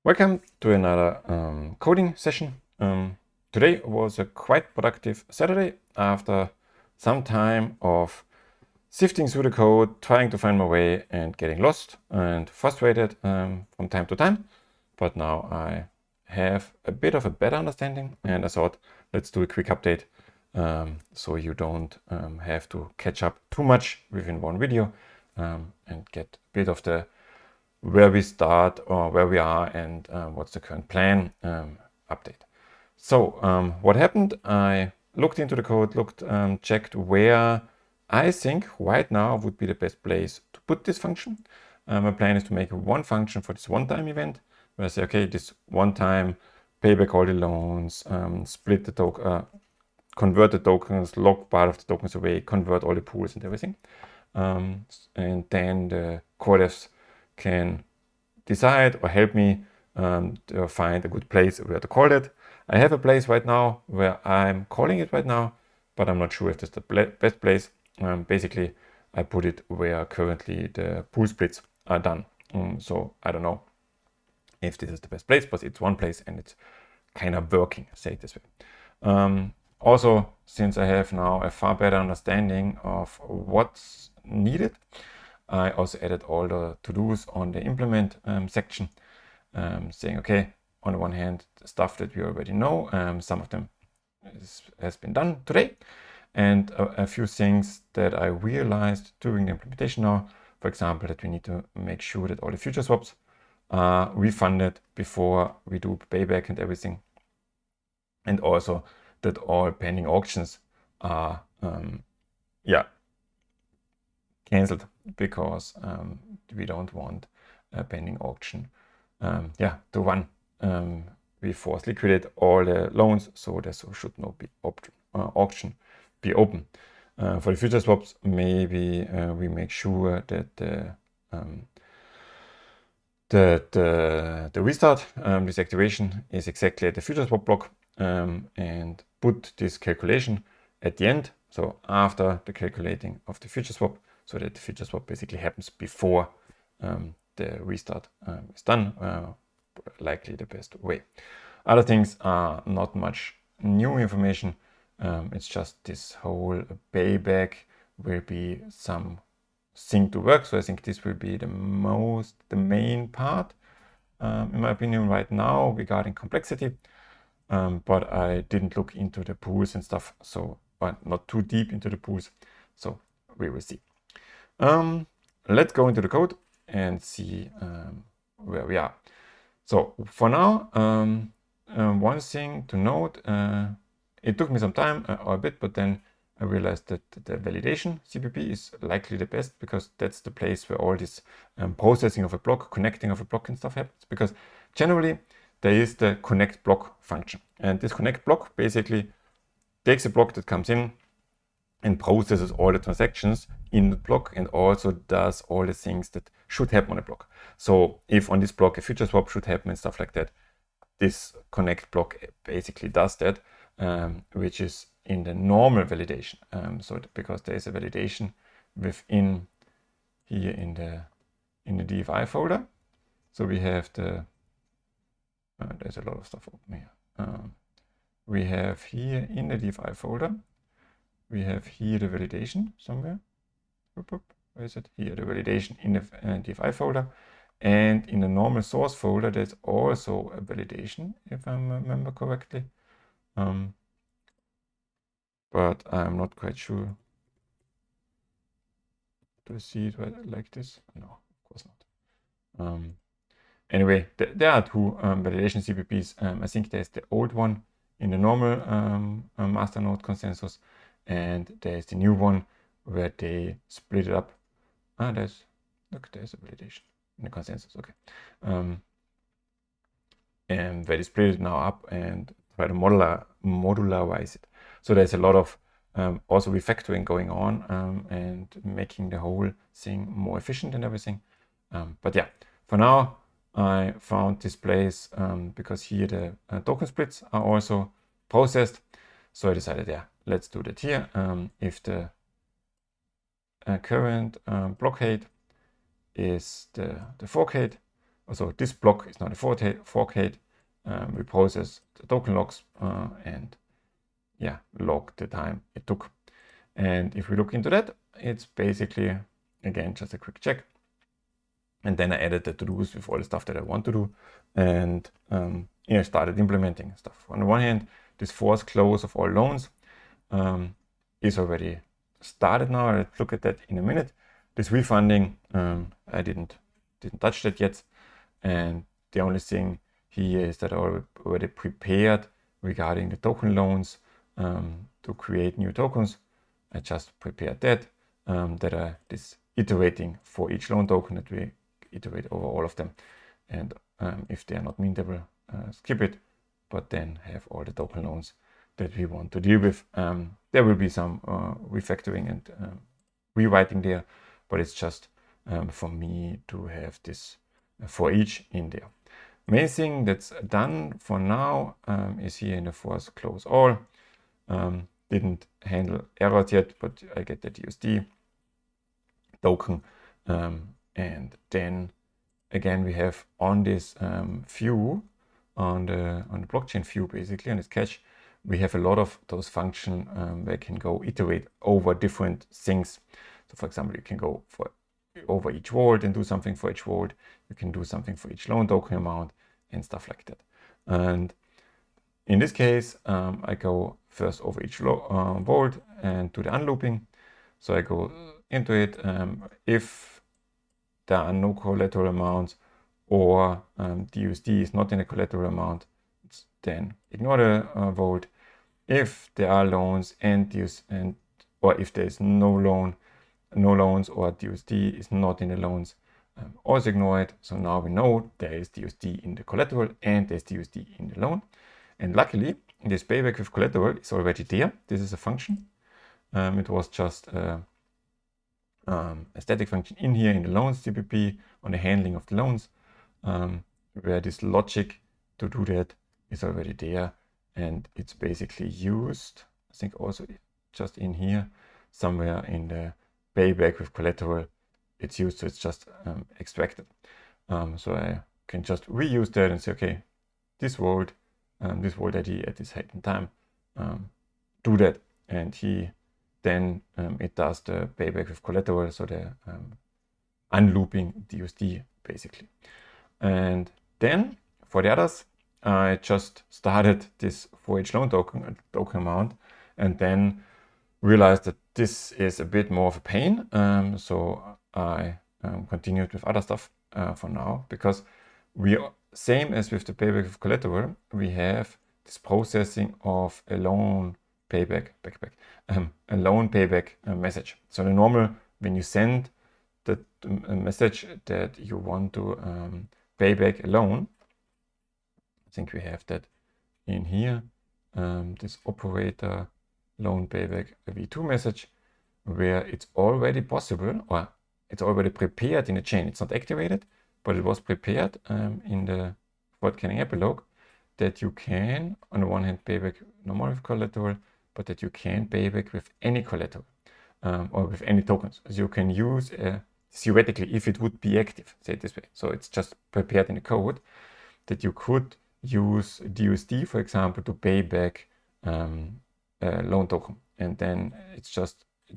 Welcome to another coding session. Today was a quite productive Saturday after some time of sifting through the code, trying to find my way and getting lost and frustrated from time to time. But now I have a bit of a better understanding and I thought let's do a quick update so you don't have to catch up too much within one video and get a bit of the where we start or where we are and what's the current plan update. So what happened, I looked into the code, checked where I think right now would be the best place to put this function. My plan is to make one function for this one-time event where I say, okay, this one time pay back all the loans, split the token, convert the tokens, lock part of the tokens away, convert all the pools and everything. And then the core devs can decide or help me to find a good place where to call it. I have a place right now where I'm calling it right now, but I'm not sure if that's the best place. Basically, I put it where currently the pool splits are done. So I don't know if this is the best place, but it's one place and it's kind of working, say it this way. Also, since I have now a far better understanding of what's needed, I also added all the to-dos on the implement section, saying, okay, on the one hand, the stuff that we already know, some of them has been done today, and a few things that I realized during the implementation now, for example, that we need to make sure that all the future swaps are refunded before we do payback and everything, and also that all pending auctions are cancelled because we don't want a pending auction to run. We force liquidate all the loans, so there should not be auction be open. For the future swaps, maybe we make sure that the restart, this activation is exactly at the future swap block, and put this calculation at the end, so after the calculating of the future swap, so that the future swap basically happens before the restart is done, likely the best way. Other things are not much new information. It's just this whole payback will be some thing to work. So I think this will be the main part, in my opinion, right now regarding complexity. But I didn't look into the pools and stuff, so not too deep into the pools. So we will see. Let's go into the code and see where we are. So for now, one thing to note, it took me some time or a bit, but then I realized that the validation CPP is likely the best because that's the place where all this processing of a block, connecting of a block and stuff happens. Because generally there is the connect block function, and this connect block basically takes a block that comes in and processes all the transactions in the block and also does all the things that should happen on a block. So if on this block a future swap should happen and stuff like that, this connect block basically does that, which is in the normal validation. So because there is a validation within here in the DFI folder. So we have there's a lot of stuff open here. We have here in the DFI folder, we have here the validation somewhere. Where is it? Here, the validation in the DFI folder. And in the normal source folder, there's also a validation, if I remember correctly. But I'm not quite sure. Do I see it like this? No, of course not. Anyway, there are two validation CPPs. I think there's the old one in the normal masternode consensus, and there's the new one where they split it up. There's a validation in the consensus. Okay, and where they split it now up and try to modularize it. So there's a lot of also refactoring going on and making the whole thing more efficient and everything. But yeah, for now I found this place because here the token splits are also processed. So I decided, yeah, let's do that here. If the current blockade is the fork height, So this block is not a fork. We process the token logs and yeah, log the time it took. And if we look into that, it's basically, again, just a quick check. And then I added the to-dos with all the stuff that I want to do. And yeah, started implementing stuff. On the one hand, this forced close of all loans is already started now. I'll look at that in a minute. This refunding, I didn't touch that yet. And the only thing here is that I already prepared regarding the token loans to create new tokens. I just prepared that, this iterating for each loan token, that we iterate over all of them. And if they are not mintable, skip it, but then have all the token loans that we want to deal with. There will be some refactoring and rewriting there, but it's just for me to have this for each in there. Main thing that's done for now is here in the force close all. Didn't handle errors yet, but I get the DUSD token. And then again, we have on this view, on the blockchain view, basically on this cache, we have a lot of those functions where you can go iterate over different things. So for example, you can go over each vault and do something for each vault. You can do something for each loan token amount and stuff like that. And in this case, I go first over each vault and do the unlooping. So I go into it. If there are no collateral amounts or DUSD is not in a collateral amount, then ignore the vault. If there are loans or if there is no loans or DUSD is not in the loans, also ignore it. So now we know there is DUSD in the collateral and there's DUSD in the loan. And luckily, this payback with collateral is already there. This is a function. It was just a static function in here in the loans DPP on the handling of the loans, where this logic to do that is already there. And it's basically used, I think also just in here, somewhere in the payback with collateral, it's used, so it's just extracted. So I can just reuse that and say, okay, this vault ID at this height in time, do that. And then it does the payback with collateral, so the unlooping DUSD basically. And then for the others, I just started this for each loan token amount, and then realized that this is a bit more of a pain. So I continued with other stuff for now, because same as with the payback with collateral, we have this processing of a loan payback message. So the normal, when you send the message that you want to pay back a loan, I think we have that in here, this operator loan payback v2 message, where it's already possible, or it's already prepared in a chain. It's not activated, but it was prepared in the Fort Canning epilogue, that you can, on the one hand, pay back normal with collateral, but that you can pay back with any collateral or with any tokens. So you can use, theoretically, if it would be active, say it this way. So it's just prepared in the code that you could use DUSD, for example, to pay back a loan token. And then it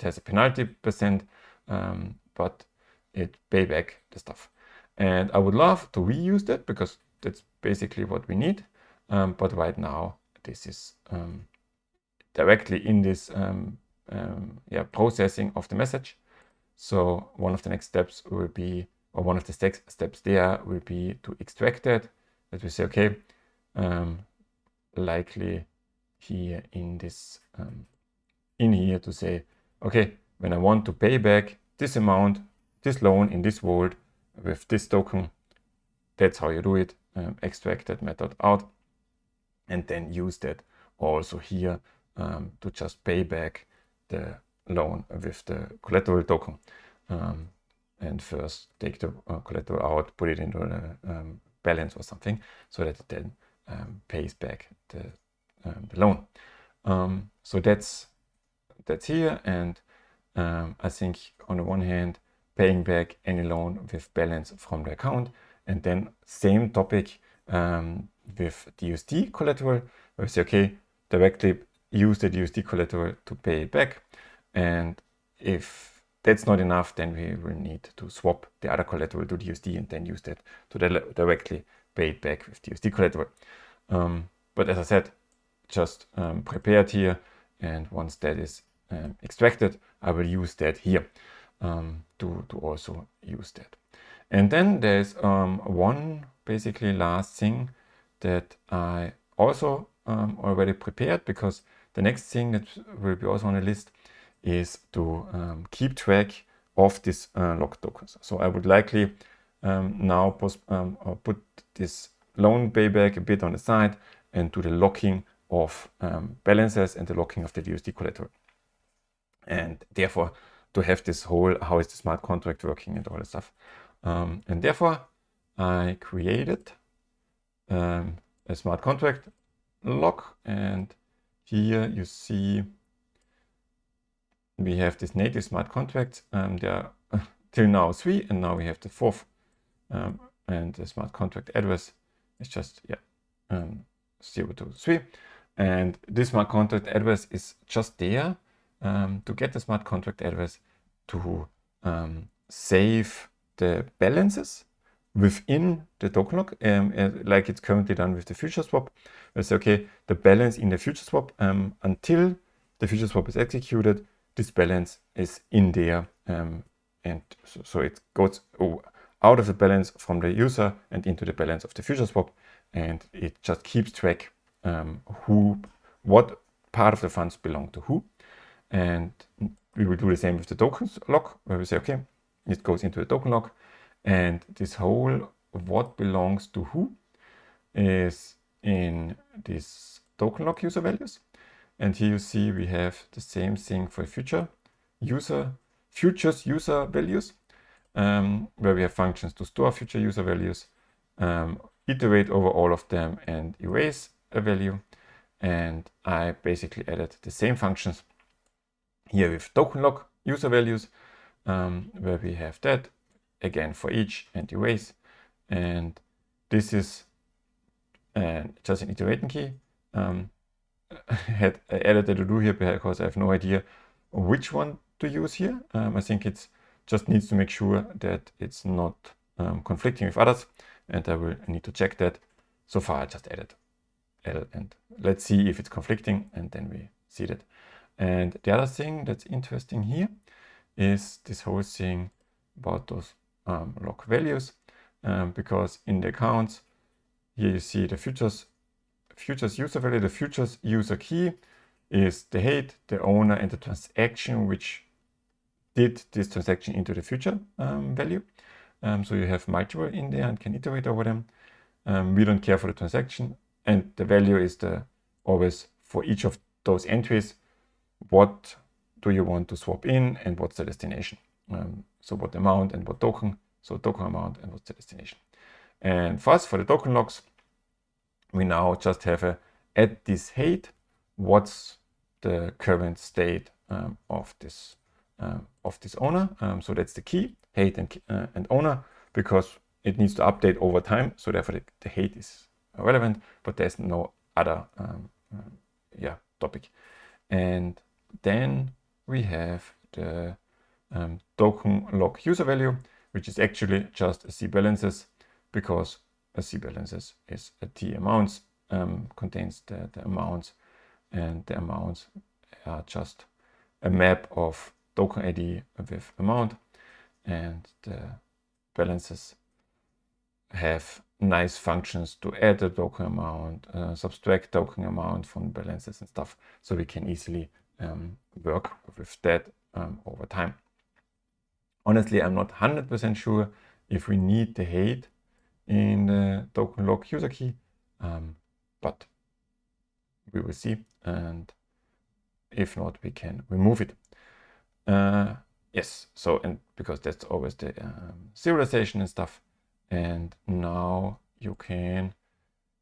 has a penalty %, but it pay back the stuff. And I would love to reuse that, because that's basically what we need. But right now, this is directly in this processing of the message. So one of the next steps will be, or one of the steps there will be to extract that we say, okay, likely here in this, in here to say, okay, when I want to pay back this amount, this loan in this vault with this token, that's how you do it. Extract that method out, and then use that also here to just pay back the loan with the collateral token. And first take the collateral out, put it into the balance or something, so that it then pays back the loan. So that's here, and I think on the one hand, paying back any loan with balance from the account, And then same topic with the USD collateral, where we say, okay, directly use the USD collateral to pay it back. And if that's not enough, then we will need to swap the other collateral to the USD and then use that to directly pay it back with the USD collateral. But as I said, just prepared here, and once that is extracted, I will use that here to also use that. And then there's one basically last thing that I also already prepared, because the next thing that will be also on the list is to keep track of this locked tokens. So I would likely now put this loan payback a bit on the side and do the locking of balances and the locking of the USD collateral. And therefore, to have this whole, how is the smart contract working and all that stuff. And therefore, I created a smart contract lock, and here you see we have this native smart contracts. There are till now 3, and now we have the 4th. And the smart contract address is just 023. And this smart contract address is just there to get the smart contract address to save the balances within the token lock, like it's currently done with the future swap. We say, okay, the balance in the future swap, until the future swap is executed, this balance is in there, and so it goes out of the balance from the user and into the balance of the future swap, and it just keeps track what part of the funds belong to who. And we will do the same with the tokens lock, where we say, okay, it goes into the token lock, and this whole what belongs to who is in this token lock user values. And here you see we have the same thing for futures user values, where we have functions to store future user values, iterate over all of them, and erase a value. And I basically added the same functions here with token lock user values, where we have that again for each and erase. And this is just an iterating key. I added a to do here because I have no idea which one to use here. I think it's just needs to make sure that it's not conflicting with others, and I will need to check that. So far I just added, and let's see if it's conflicting, and then we see that. And the other thing that's interesting here is this whole thing about those lock values, because in the accounts here you see the futures user value. The futures user key is the head, the owner, and the transaction which did this transaction into the future value. So you have multiple in there and can iterate over them. We don't care for the transaction, and the value is always for each of those entries, what do you want to swap in and what's the destination. So what amount and what token, so token amount and what's the destination. And for us, for the token locks, we now just have at this head, what's the current state of this owner. So that's the key, head and owner, because it needs to update over time. So therefore the head is relevant, but there's no other topic. And then we have the token lock user value, which is actually just a C balances, because a C balances is a T amounts, contains the amounts, and the amounts are just a map of token ID with amount, and the balances have nice functions to add the token amount, subtract token amount from balances and stuff, so we can easily work with that over time. Honestly, I'm not 100% sure if we need the head in the token lock user key, but we will see, and if not, we can remove it. Yes, so, and because that's always the serialization and stuff. And now you can,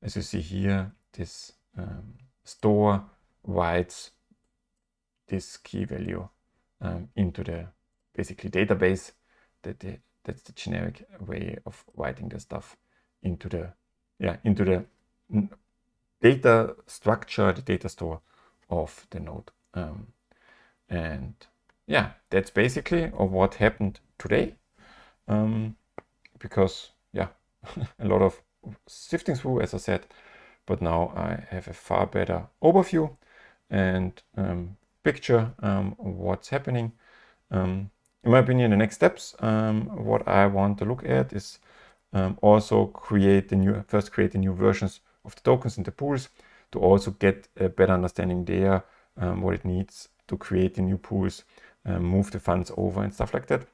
as you see here, this store writes this key value into the basically database that the that's the generic way of writing the stuff into the data structure, the data store of the node. And yeah, that's basically what happened today. Because yeah, a lot of sifting through, as I said, but now I have a far better overview and picture what's happening. In my opinion, the next steps, what I want to look at is also create the new versions of the tokens in the pools to also get a better understanding there, what it needs to create the new pools, move the funds over and stuff like that.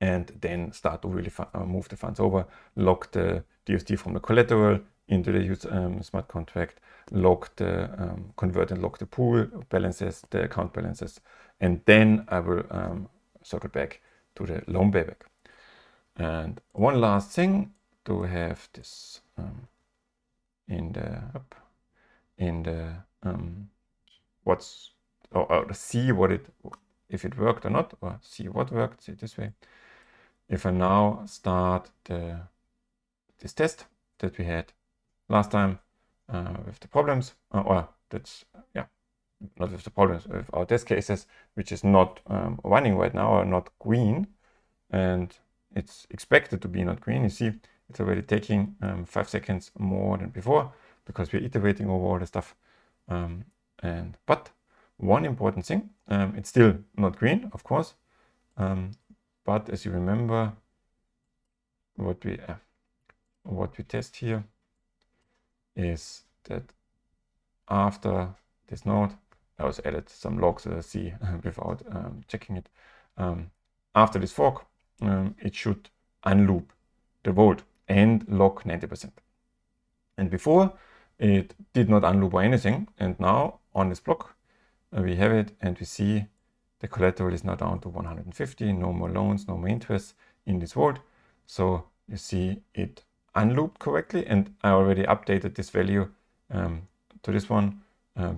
And then start to really move the funds over, lock the DUSD from the collateral into the smart contract, convert and lock the pool balances, the account balances, and then I will circle back to the loan payback. And one last thing, to have this see if it worked or not, or see what worked, see it this way. If I now start this test that we had last time with the problems, not with the problems, with our test cases, which is not running right now, or not green, and it's expected to be not green. You see, it's already taking 5 seconds more than before because we're iterating over all the stuff. But one important thing, it's still not green, of course. But as you remember, what we test here is that after this node, I also added some logs that I see without checking it. After this fork, it should unloop the vault and lock 90%. And before, it did not unloop or anything. And now on this block, we have it, and we see the collateral is now down to 150, no more loans, no more interest in this vault. So you see it unlooped correctly, and I already updated this value to this one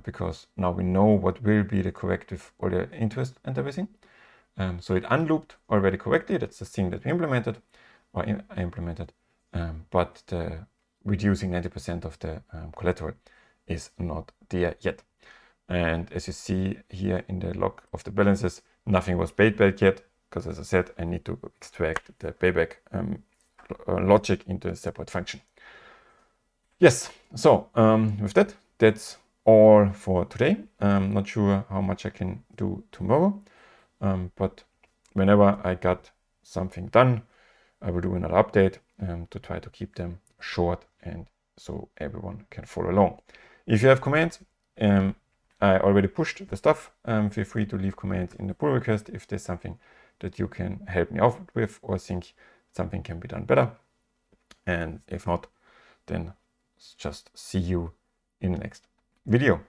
because now we know what will be the correct with all the interest and everything. So it unlooped already correctly. That's the thing that we implemented, but the reducing 90% of the collateral is not there yet. And as you see here in the log of the balances, nothing was paid back yet, because as I said, I need to extract the payback logic into a separate function. Yes, so with that, that's all for today. I'm not sure how much I can do tomorrow, but whenever I got something done, I will do another update to try to keep them short and so everyone can follow along. If you have comments, I already pushed the stuff. Feel free to leave comments in the pull request if there's something that you can help me out with or think something can be done better. And if not, then just see you in the next video.